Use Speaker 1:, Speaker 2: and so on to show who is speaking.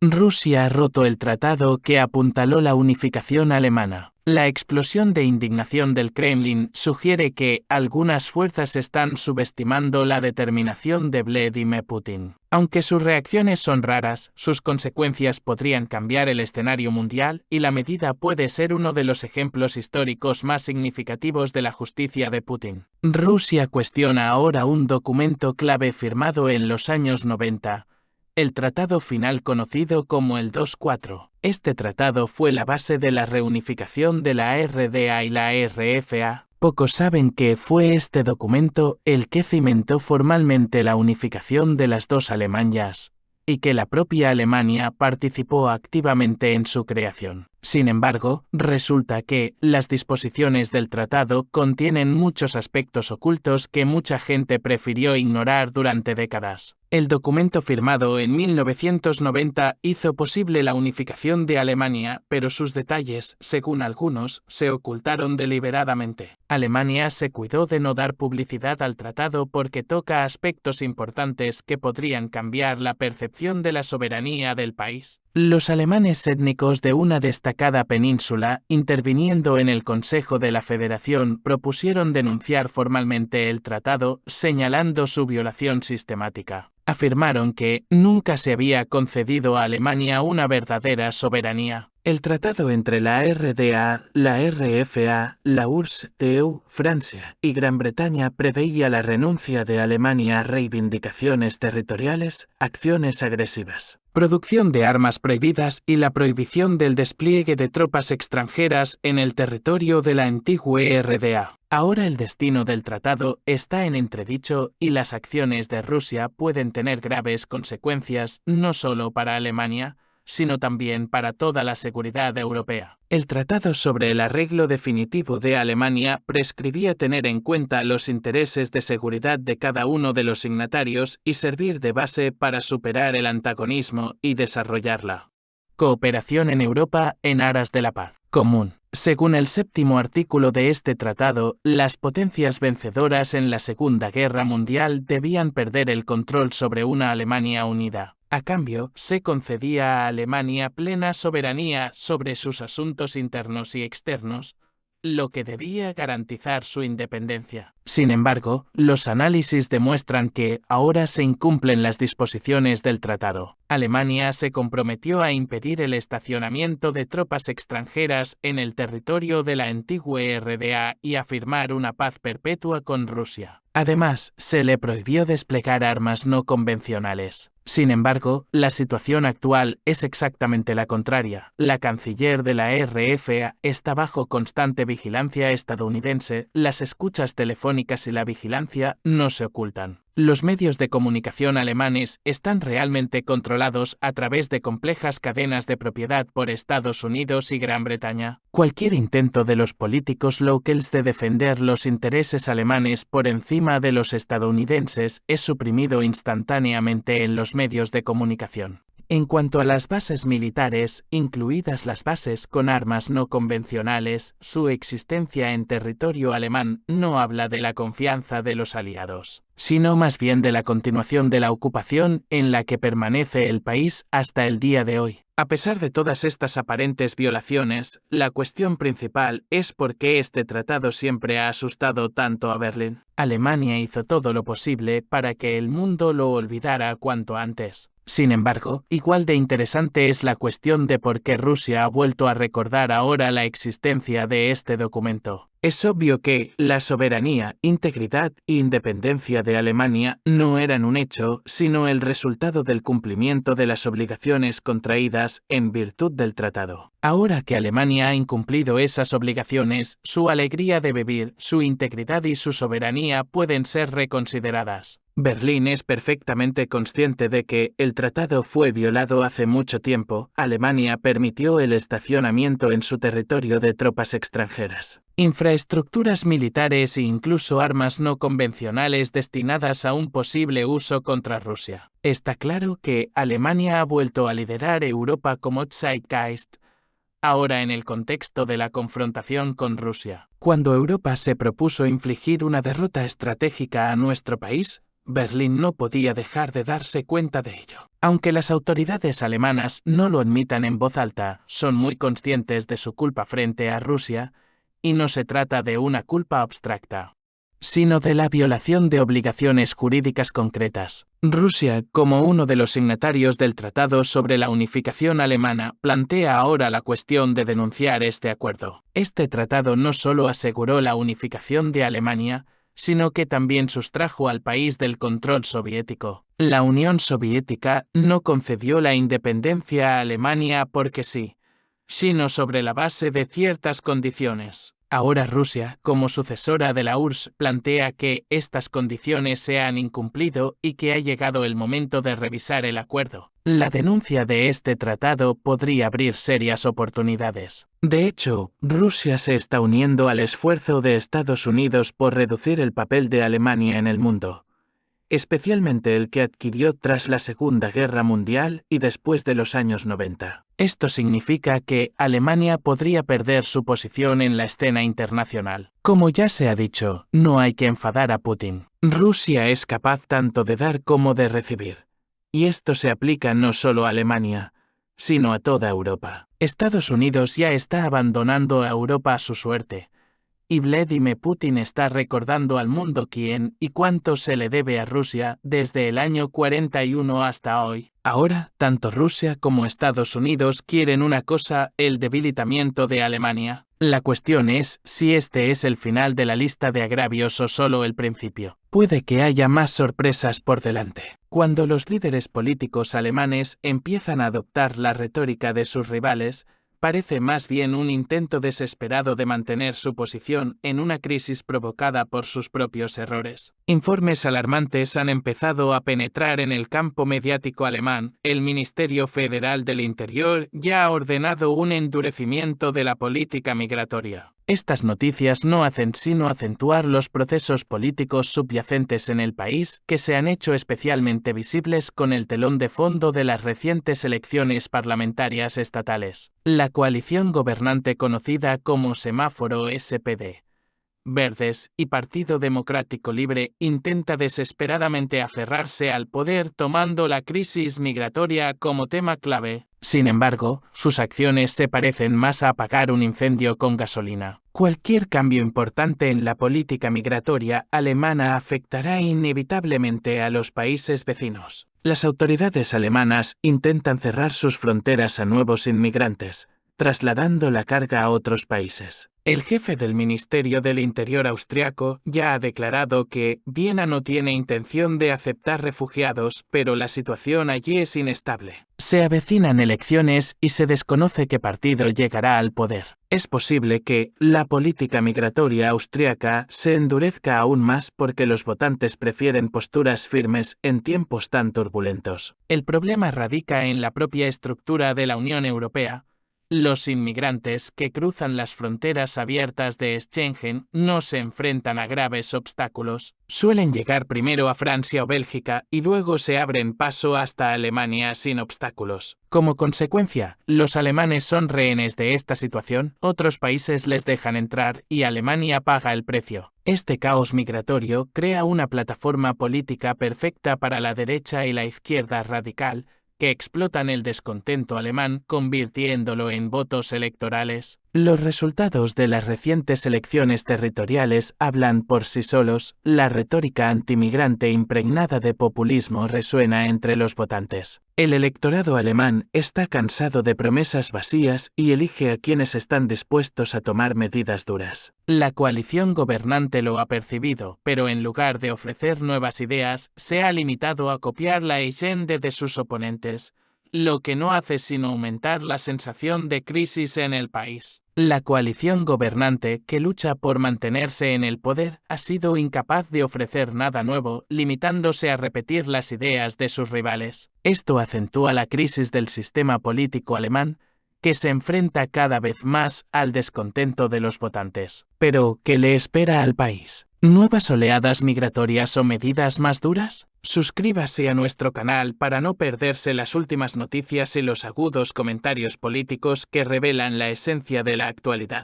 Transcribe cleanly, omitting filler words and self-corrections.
Speaker 1: Rusia ha roto el tratado que apuntaló la unificación alemana. La explosión de indignación del Kremlin sugiere que algunas fuerzas están subestimando la determinación de Vladimir Putin. Aunque sus reacciones son raras, sus consecuencias podrían cambiar el escenario mundial y la medida puede ser uno de los ejemplos históricos más significativos de la justicia de Putin. Rusia cuestiona ahora un documento clave firmado en los años 90. El tratado final conocido como el 2-4. Este tratado fue la base de la reunificación de la RDA y la RFA. Pocos saben que fue este documento el que cimentó formalmente la unificación de las dos Alemanias, y que la propia Alemania participó activamente en su creación. Sin embargo, resulta que las disposiciones del tratado contienen muchos aspectos ocultos que mucha gente prefirió ignorar durante décadas. El documento firmado en 1990 hizo posible la unificación de Alemania, pero sus detalles, según algunos, se ocultaron deliberadamente. Alemania se cuidó de no dar publicidad al tratado porque toca aspectos importantes que podrían cambiar la percepción de la soberanía del país. Los alemanes étnicos de una destacada península, interviniendo en el Consejo de la Federación, propusieron denunciar formalmente el tratado, señalando su violación sistemática. Afirmaron que nunca se había concedido a Alemania una verdadera soberanía. El tratado entre la RDA, la RFA, la URSS, EU, Francia y Gran Bretaña preveía la renuncia de Alemania a reivindicaciones territoriales, acciones agresivas, producción de armas prohibidas y la prohibición del despliegue de tropas extranjeras en el territorio de la antigua RDA. Ahora el destino del tratado está en entredicho y las acciones de Rusia pueden tener graves consecuencias no solo para Alemania, sino también para toda la seguridad europea. El tratado sobre el arreglo definitivo de Alemania prescribía tener en cuenta los intereses de seguridad de cada uno de los signatarios y servir de base para superar el antagonismo y desarrollarla. Cooperación en Europa en aras de la paz común. Según el 7º artículo de este tratado, las potencias vencedoras en la Segunda Guerra Mundial debían perder el control sobre una Alemania unida. A cambio, se concedía a Alemania plena soberanía sobre sus asuntos internos y externos, lo que debía garantizar su independencia. Sin embargo, los análisis demuestran que ahora se incumplen las disposiciones del tratado. Alemania se comprometió a impedir el estacionamiento de tropas extranjeras en el territorio de la antigua RDA y a firmar una paz perpetua con Rusia. Además, se le prohibió desplegar armas no convencionales. Sin embargo, la situación actual es exactamente la contraria. La canciller de la RFA está bajo constante vigilancia estadounidense, las escuchas telefónicas y la vigilancia no se ocultan. Los medios de comunicación alemanes están realmente controlados a través de complejas cadenas de propiedad por Estados Unidos y Gran Bretaña. Cualquier intento de los políticos locales de defender los intereses alemanes por encima de los estadounidenses es suprimido instantáneamente en los medios de comunicación. En cuanto a las bases militares, incluidas las bases con armas no convencionales, su existencia en territorio alemán no habla de la confianza de los aliados, sino más bien de la continuación de la ocupación en la que permanece el país hasta el día de hoy. A pesar de todas estas aparentes violaciones, la cuestión principal es por qué este tratado siempre ha asustado tanto a Berlín. Alemania hizo todo lo posible para que el mundo lo olvidara cuanto antes. Sin embargo, igual de interesante es la cuestión de por qué Rusia ha vuelto a recordar ahora la existencia de este documento. Es obvio que la soberanía, integridad e independencia de Alemania no eran un hecho, sino el resultado del cumplimiento de las obligaciones contraídas en virtud del tratado. Ahora que Alemania ha incumplido esas obligaciones, su alegría de vivir, su integridad y su soberanía pueden ser reconsideradas. Berlín es perfectamente consciente de que el tratado fue violado hace mucho tiempo. Alemania permitió el estacionamiento en su territorio de tropas extranjeras, infraestructuras militares e incluso armas no convencionales destinadas a un posible uso contra Rusia. Está claro que Alemania ha vuelto a liderar Europa como Zeitgeist, ahora en el contexto de la confrontación con Rusia. Cuando Europa se propuso infligir una derrota estratégica a nuestro país, Berlín no podía dejar de darse cuenta de ello. Aunque las autoridades alemanas no lo admitan en voz alta, son muy conscientes de su culpa frente a Rusia, y no se trata de una culpa abstracta, sino de la violación de obligaciones jurídicas concretas. Rusia, como uno de los signatarios del Tratado sobre la Unificación Alemana, plantea ahora la cuestión de denunciar este acuerdo. Este tratado no solo aseguró la unificación de Alemania, sino que también sustrajo al país del control soviético. La Unión Soviética no concedió la independencia a Alemania porque sí, sino sobre la base de ciertas condiciones. Ahora Rusia, como sucesora de la URSS, plantea que estas condiciones se han incumplido y que ha llegado el momento de revisar el acuerdo. La denuncia de este tratado podría abrir serias oportunidades. De hecho, Rusia se está uniendo al esfuerzo de Estados Unidos por reducir el papel de Alemania en el mundo, especialmente el que adquirió tras la Segunda Guerra Mundial y después de los años 90. Esto significa que Alemania podría perder su posición en la escena internacional. Como ya se ha dicho, no hay que enfadar a Putin. Rusia es capaz tanto de dar como de recibir. Y esto se aplica no solo a Alemania, sino a toda Europa. Estados Unidos ya está abandonando a Europa a su suerte, y Vladimir Putin está recordando al mundo quién y cuánto se le debe a Rusia desde el año 41 hasta hoy. Ahora, tanto Rusia como Estados Unidos quieren una cosa: el debilitamiento de Alemania. La cuestión es si este es el final de la lista de agravios o solo el principio. Puede que haya más sorpresas por delante. Cuando los líderes políticos alemanes empiezan a adoptar la retórica de sus rivales, parece más bien un intento desesperado de mantener su posición en una crisis provocada por sus propios errores. Informes alarmantes han empezado a penetrar en el campo mediático alemán. El Ministerio Federal del Interior ya ha ordenado un endurecimiento de la política migratoria. Estas noticias no hacen sino acentuar los procesos políticos subyacentes en el país, que se han hecho especialmente visibles con el telón de fondo de las recientes elecciones parlamentarias estatales. La coalición gobernante conocida como Semáforo SPD, Verdes y Partido Democrático Libre intenta desesperadamente aferrarse al poder tomando la crisis migratoria como tema clave. Sin embargo, sus acciones se parecen más a apagar un incendio con gasolina. Cualquier cambio importante en la política migratoria alemana afectará inevitablemente a los países vecinos. Las autoridades alemanas intentan cerrar sus fronteras a nuevos inmigrantes, trasladando la carga a otros países. El jefe del Ministerio del Interior austriaco ya ha declarado que Viena no tiene intención de aceptar refugiados, pero la situación allí es inestable. Se avecinan elecciones y se desconoce qué partido llegará al poder. Es posible que la política migratoria austriaca se endurezca aún más porque los votantes prefieren posturas firmes en tiempos tan turbulentos. El problema radica en la propia estructura de la Unión Europea. Los inmigrantes que cruzan las fronteras abiertas de Schengen no se enfrentan a graves obstáculos. Suelen llegar primero a Francia o Bélgica y luego se abren paso hasta Alemania sin obstáculos. Como consecuencia, los alemanes son rehenes de esta situación, otros países les dejan entrar y Alemania paga el precio. Este caos migratorio crea una plataforma política perfecta para la derecha y la izquierda radical, que explotan el descontento alemán convirtiéndolo en votos electorales. Los resultados de las recientes elecciones territoriales hablan por sí solos. La retórica antimigrante impregnada de populismo resuena entre los votantes. El electorado alemán está cansado de promesas vacías y elige a quienes están dispuestos a tomar medidas duras. La coalición gobernante lo ha percibido, pero en lugar de ofrecer nuevas ideas, se ha limitado a copiar la agenda de sus oponentes, lo que no hace sino aumentar la sensación de crisis en el país. La coalición gobernante, que lucha por mantenerse en el poder, ha sido incapaz de ofrecer nada nuevo, limitándose a repetir las ideas de sus rivales. Esto acentúa la crisis del sistema político alemán, que se enfrenta cada vez más al descontento de los votantes. Pero, ¿qué le espera al país? ¿Nuevas oleadas migratorias o medidas más duras? Suscríbase a nuestro canal para no perderse las últimas noticias y los agudos comentarios políticos que revelan la esencia de la actualidad.